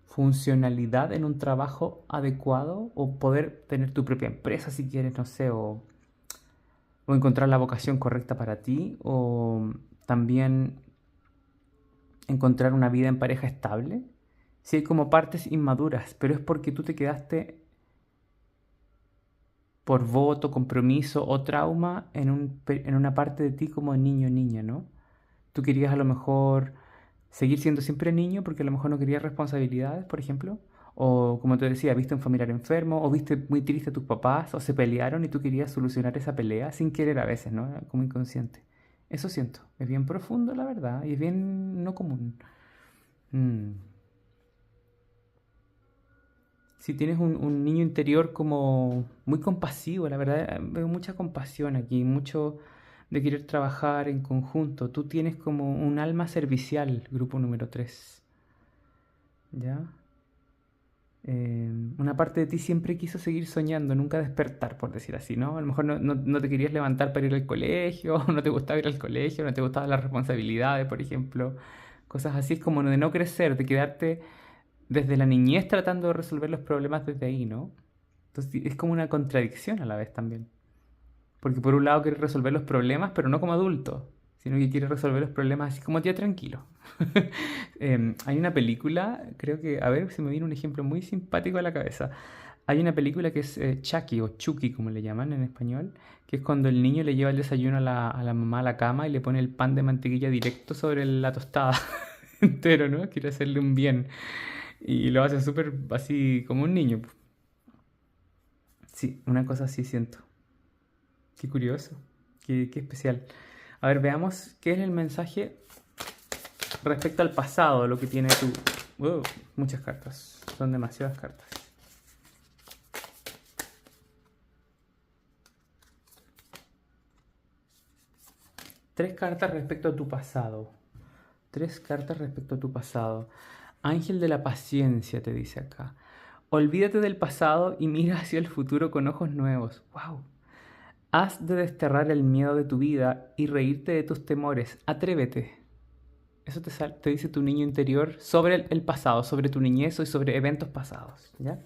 funcionalidad en un trabajo adecuado o poder tener tu propia empresa si quieres, no sé, o encontrar la vocación correcta para ti o también encontrar una vida en pareja estable. Sí hay como partes inmaduras, pero es porque tú te quedaste por voto, compromiso o trauma en una parte de ti como niño o niña, ¿no? Tú querías a lo mejor seguir siendo siempre niño porque a lo mejor no querías responsabilidades, por ejemplo. O como te decía, viste un familiar enfermo o viste muy triste a tus papás o se pelearon y tú querías solucionar esa pelea sin querer a veces, ¿no? Como inconsciente. Eso siento. Es bien profundo, la verdad, y es bien no común. Mm. Si tienes un niño interior como muy compasivo, la verdad, veo mucha compasión aquí, mucho de querer trabajar en conjunto. Tú tienes como un alma servicial, grupo número 3, ¿ya? Una parte de ti siempre quiso seguir soñando, nunca despertar, por decir así, ¿no? A lo mejor no te querías levantar para ir al colegio, no te gustaba ir al colegio, no te gustaban las responsabilidades, por ejemplo. Cosas así es como de no crecer, de quedarte desde la niñez tratando de resolver los problemas desde ahí, ¿no? Entonces es como una contradicción a la vez también. Porque por un lado quieres resolver los problemas, pero no como adulto, sino que quieres resolver los problemas así como tía tranquilo. Hay una película, creo que, a ver si me viene un ejemplo muy simpático a la cabeza. Hay una película que es Chucky o Chucky, como le llaman en español, que es cuando el niño le lleva el desayuno a la mamá a la cama y le pone el pan de mantequilla directo sobre la tostada entero, ¿no? Quiere hacerle un bien. Y lo hace súper así como un niño. Sí, una cosa así siento. Qué curioso, qué especial. A ver, veamos qué es el mensaje respecto al pasado, lo que tiene tu... muchas cartas, son demasiadas cartas. Tres cartas respecto a tu pasado. Tres cartas respecto a tu pasado. Ángel de la paciencia te dice acá. Olvídate del pasado y mira hacia el futuro con ojos nuevos. ¡Wow! Has de desterrar el miedo de tu vida y reírte de tus temores. Atrévete. Eso te dice tu niño interior sobre el pasado, sobre tu niñez y sobre eventos pasados. ¿Ya?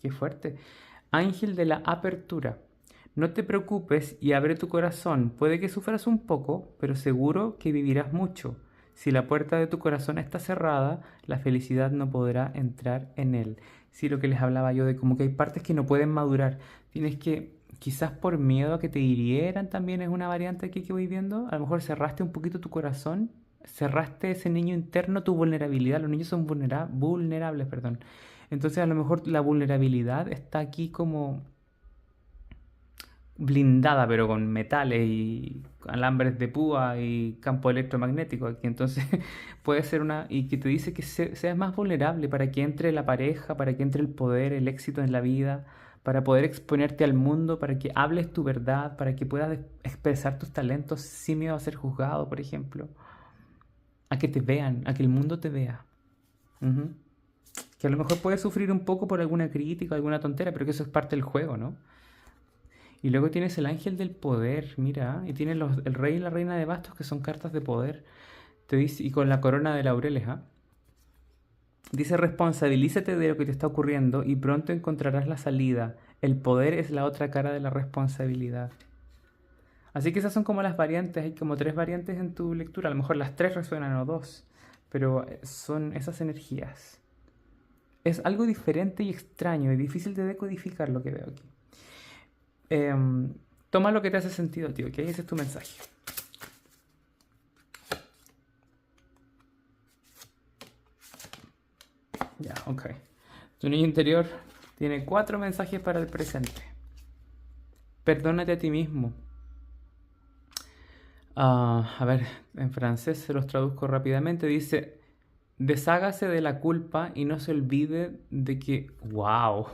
Qué fuerte. Ángel de la apertura. No te preocupes y abre tu corazón. Puede que sufras un poco, pero seguro que vivirás mucho. Si la puerta de tu corazón está cerrada, la felicidad no podrá entrar en él. Sí, lo que les hablaba yo de como que hay partes que no pueden madurar. Tienes que, quizás por miedo a que te hirieran, también es una variante aquí que voy viendo. A lo mejor cerraste un poquito tu corazón, cerraste ese niño interno, tu vulnerabilidad. Los niños son vulnerables, perdón. Entonces a lo mejor la vulnerabilidad está aquí como blindada, pero con metales y alambres de púa y campo electromagnético aquí. Entonces puede ser una... Y que te dice que seas más vulnerable para que entre la pareja, para que entre el poder, el éxito en la vida, para poder exponerte al mundo, para que hables tu verdad, para que puedas expresar tus talentos sin miedo a ser juzgado, por ejemplo. A que te vean, a que el mundo te vea. Ujú. Que a lo mejor puedes sufrir un poco por alguna crítica, alguna tontera, pero que eso es parte del juego, ¿no? Y luego tienes el ángel del poder, mira, y tienes el rey y la reina de bastos que son cartas de poder. Te dice, y con la corona de laureles, ¿ah? Dice, responsabilízate de lo que te está ocurriendo y pronto encontrarás la salida. El poder es la otra cara de la responsabilidad. Así que esas son como las variantes, hay como tres variantes en tu lectura, a lo mejor las tres resuenan o dos, pero son esas energías. Es algo diferente y extraño y difícil de decodificar lo que veo aquí. Toma lo que te hace sentido, tío, ¿ok? Ese es tu mensaje. Ya, ok. Tu niño interior tiene 4 mensajes para el presente. Perdónate a ti mismo. A ver, en francés se los traduzco rápidamente. Dice, deshágase de la culpa y no se olvide de que, wow,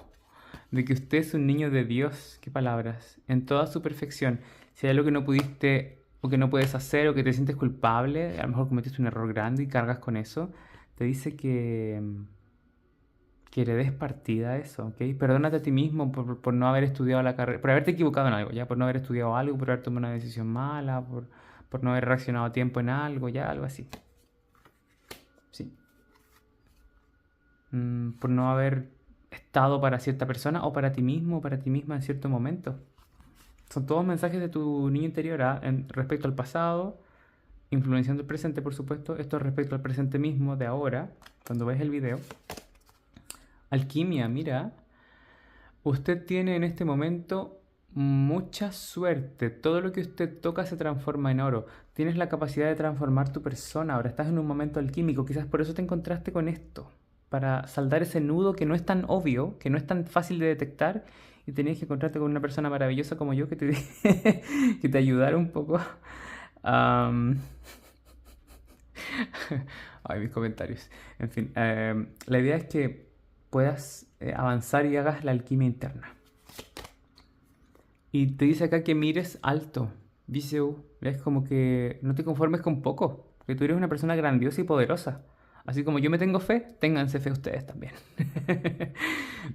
de que usted es un niño de Dios, qué palabras, en toda su perfección. Si hay algo que no pudiste o que no puedes hacer o que te sientes culpable, a lo mejor cometiste un error grande y cargas con eso, te dice que le des partida a eso, ¿ok? Perdónate a ti mismo por no haber estudiado la carrera, por haberte equivocado en algo, ya, por no haber estudiado algo, por haber tomado una decisión mala, por no haber reaccionado a tiempo en algo, ya, algo así. Sí. Por no haber estado para cierta persona o para ti mismo o para ti misma en cierto momento. Son todos mensajes de tu niño interior, ¿ah? Respecto al pasado, influenciando el presente, por supuesto. Esto es respecto al presente mismo de ahora, cuando ves el video. Alquimia, mira. Usted tiene en este momento mucha suerte. Todo lo que usted toca se transforma en oro. Tienes la capacidad de transformar tu persona. Ahora estás en un momento alquímico. Quizás por eso te encontraste con esto. Para saldar ese nudo que no es tan obvio, que no es tan fácil de detectar y tenías que encontrarte con una persona maravillosa como yo que te, que te ayudara un poco. Am, Ay, mis comentarios. En fin, la idea es que puedas avanzar y hagas la alquimia interna. Y te dice acá que mires alto, Viseu. Es como que no te conformes con poco, que tú eres una persona grandiosa y poderosa. Así como yo me tengo fe, ténganse fe ustedes también.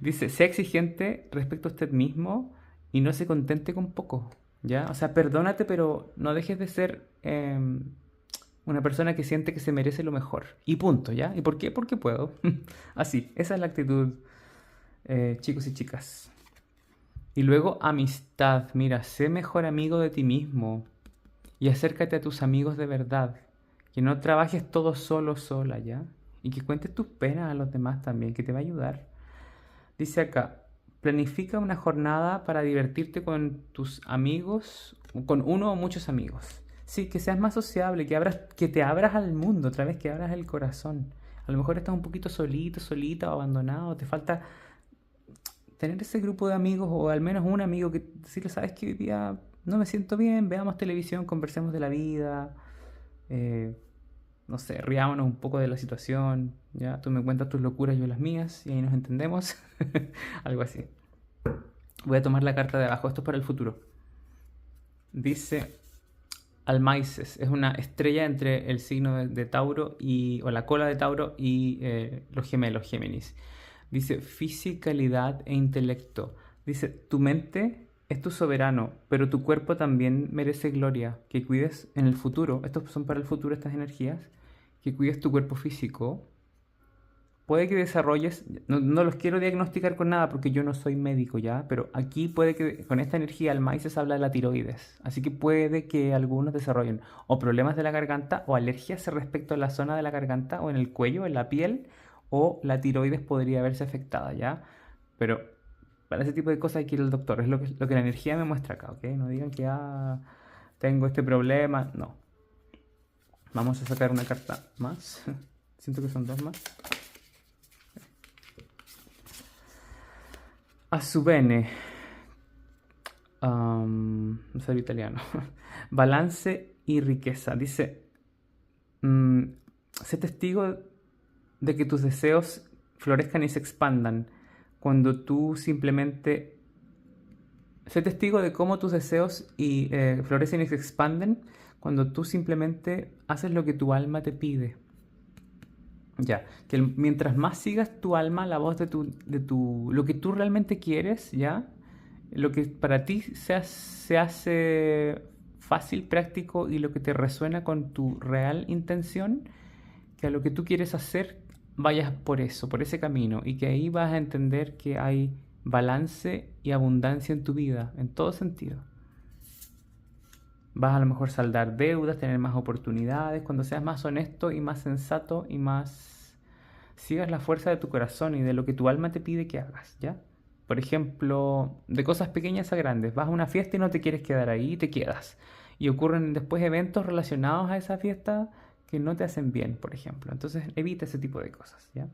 Dice, sea exigente respecto a usted mismo y no se contente con poco, ¿ya? O sea, perdónate, pero no dejes de ser una persona que siente que se merece lo mejor. Y punto, ¿ya? ¿Y por qué? Porque puedo. Así, esa es la actitud, chicos y chicas. Y luego amistad. Mira, sé mejor amigo de ti mismo y acércate a tus amigos de verdad. Que no trabajes todo solo, sola, ¿ya? Y que cuentes tus penas a los demás también, que te va a ayudar. Dice acá, planifica una jornada para divertirte con tus amigos, con uno o muchos amigos. Sí, que seas más sociable, que te abras al mundo, otra vez que abras el corazón. A lo mejor estás un poquito solito, solita o abandonado, te falta tener ese grupo de amigos o al menos un amigo que decirle, sabes que hoy día no me siento bien, veamos televisión, conversemos de la vida, eh, no sé, riámonos un poco de la situación, ya, tú me cuentas tus locuras, yo las mías, y ahí nos entendemos, algo así. Voy a tomar la carta de abajo, esto es para el futuro. Dice Almaices, es una estrella entre el signo de Tauro o la cola de Tauro y los gemelos, Géminis. Dice fisicalidad e intelecto. Dice, tu mente es tu soberano, pero tu cuerpo también merece gloria. Que cuides en el futuro, estos son para el futuro estas energías, que cuides tu cuerpo físico. Puede que desarrolles, no los quiero diagnosticar con nada porque yo no soy médico ya, pero aquí puede que con esta energía el maíz se habla de la tiroides, así que puede que algunos desarrollen o problemas de la garganta o alergias respecto a la zona de la garganta o en el cuello, en la piel, o la tiroides podría verse afectada ya, pero para ese tipo de cosas hay que ir al doctor, es lo que la energía me muestra acá, ¿ok? No digan que tengo este problema, no. Vamos a sacar una carta más, siento que son dos más. A su bene, no sé italiano, balance y riqueza. Dice, mm, sé testigo de que tus deseos florezcan y se expandan cuando tú simplemente... Sé testigo de cómo tus deseos florecen y se expanden cuando tú simplemente haces lo que tu alma te pide. Ya, que mientras más sigas tu alma, la voz lo que tú realmente quieres, ya, lo que para ti se hace fácil, práctico y lo que te resuena con tu real intención, que a lo que tú quieres hacer vayas por eso, por ese camino y que ahí vas a entender que hay balance y abundancia en tu vida, en todo sentido. Vas a lo mejor saldar deudas, tener más oportunidades, cuando seas más honesto y más sensato y más sigas la fuerza de tu corazón y de lo que tu alma te pide que hagas, ¿ya? Por ejemplo, de cosas pequeñas a grandes. Vas a una fiesta y no te quieres quedar ahí y te quedas. Y ocurren después eventos relacionados a esa fiesta que no te hacen bien, por ejemplo. Entonces evita ese tipo de cosas, ¿ya?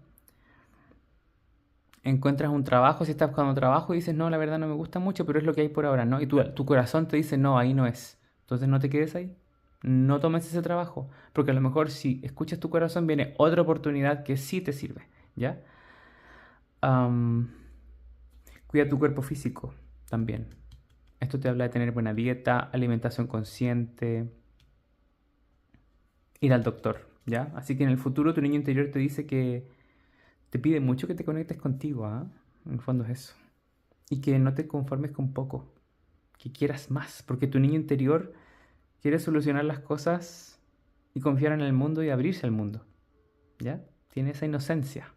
Encuentras un trabajo, si estás buscando trabajo y dices, no, la verdad no me gusta mucho, pero es lo que hay por ahora, ¿no? Y tu corazón te dice, no, ahí no es. Entonces no te quedes ahí. No tomes ese trabajo, porque a lo mejor si escuchas tu corazón viene otra oportunidad que sí te sirve, ¿ya? Am, cuida tu cuerpo físico también. Esto te habla de tener buena dieta, alimentación consciente, ir al doctor, ¿ya? Así que en el futuro tu niño interior te dice que te pide mucho que te conectes contigo, ¿ah? En el fondo es eso. Y que no te conformes con poco, que quieras más, porque tu niño interior quiere solucionar las cosas y confiar en el mundo y abrirse al mundo, ¿ya? Tiene esa inocencia.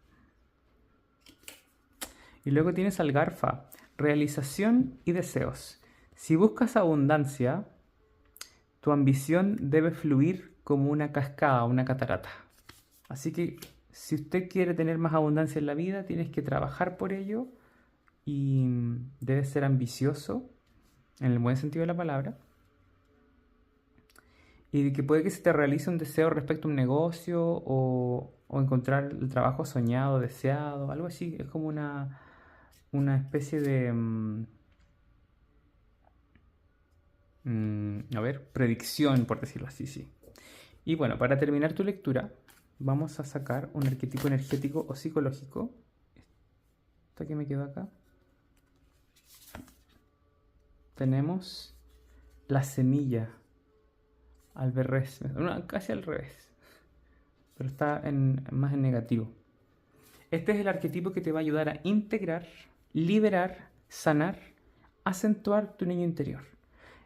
Y luego tienes al Garfa, realización y deseos. Si buscas abundancia, tu ambición debe fluir como una cascada, una catarata. Así que si usted quiere tener más abundancia en la vida, tienes que trabajar por ello y debes ser ambicioso, en el buen sentido de la palabra. Y que puede que se te realice un deseo respecto a un negocio o encontrar el trabajo soñado, deseado, algo así. Es como una especie de, a ver, predicción, por decirlo así, sí. Y bueno, para terminar tu lectura, vamos a sacar un arquetipo energético o psicológico. Esto que me quedó acá. Tenemos la semilla al revés, casi al revés, pero está más en negativo. Este es el arquetipo que te va a ayudar a integrar, liberar, sanar, acentuar tu niño interior.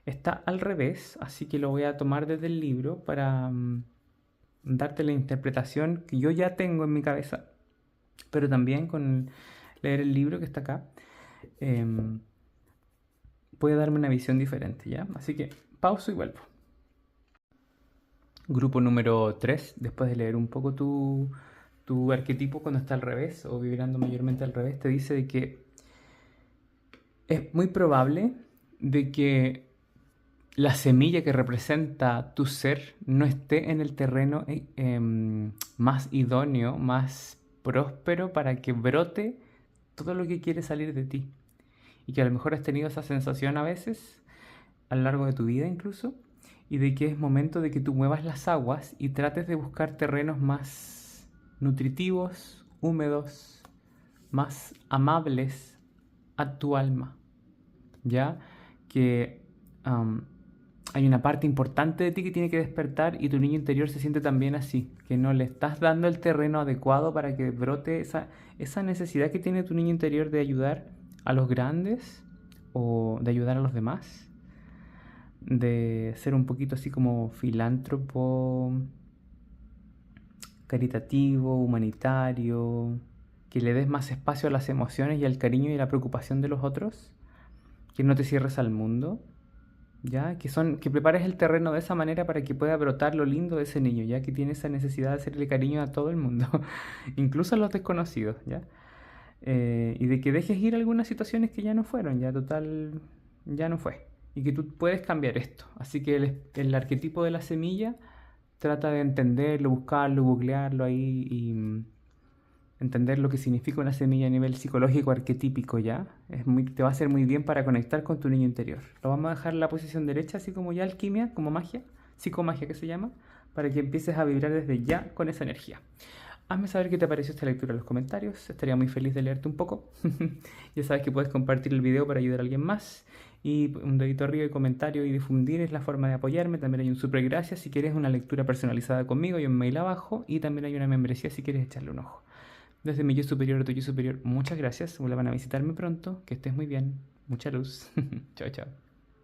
Está al revés, así que lo voy a tomar desde el libro para darte la interpretación que yo ya tengo en mi cabeza, pero también con leer el libro que está acá, puede darme una visión diferente, ¿ya? Así que pauso y vuelvo. Grupo número 3, después de leer un poco tu arquetipo cuando está al revés o vibrando mayormente al revés, te dice de que es muy probable de que la semilla que representa tu ser no esté en el terreno más idóneo, más próspero para que brote todo lo que quiere salir de ti. Y que a lo mejor has tenido esa sensación a veces, a lo largo de tu vida incluso, y de que es momento de que tú muevas las aguas y trates de buscar terrenos más nutritivos, húmedos, más amables a tu alma. ¿Ya? Que hay una parte importante de ti que tiene que despertar y tu niño interior se siente también así, que no le estás dando el terreno adecuado para que brote esa necesidad que tiene tu niño interior de ayudar a los grandes o de ayudar a los demás, de ser un poquito así como filántropo, caritativo, humanitario, que le des más espacio a las emociones y al cariño y a la preocupación de los otros, que no te cierres al mundo, ¿ya? Que prepares el terreno de esa manera para que pueda brotar lo lindo de ese niño, ya que tiene esa necesidad de hacerle cariño a todo el mundo, incluso a los desconocidos, ¿ya? Y de que dejes ir algunas situaciones que ya no fueron, ya total, ya no fue. Y que tú puedes cambiar esto. Así que el arquetipo de la semilla, trata de entenderlo, buscarlo, googlearlo ahí y entender lo que significa una semilla a nivel psicológico arquetípico, ¿ya? Te va a hacer muy bien para conectar con tu niño interior. Lo vamos a dejar en la posición derecha, así como ya alquimia, como magia, psicomagia que se llama, para que empieces a vibrar desde ya con esa energía. Hazme saber qué te pareció esta lectura en los comentarios, estaría muy feliz de leerte un poco. Ya sabes que puedes compartir el video para ayudar a alguien más. Y un dedito arriba y comentario y difundir es la forma de apoyarme. También hay un super gracias si quieres una lectura personalizada conmigo y un mail abajo. Y también hay una membresía si quieres echarle un ojo. Desde mi yo superior a tu yo superior, muchas gracias. Vuelvan a visitarme pronto. Que estés muy bien. Mucha luz. Chao, chao.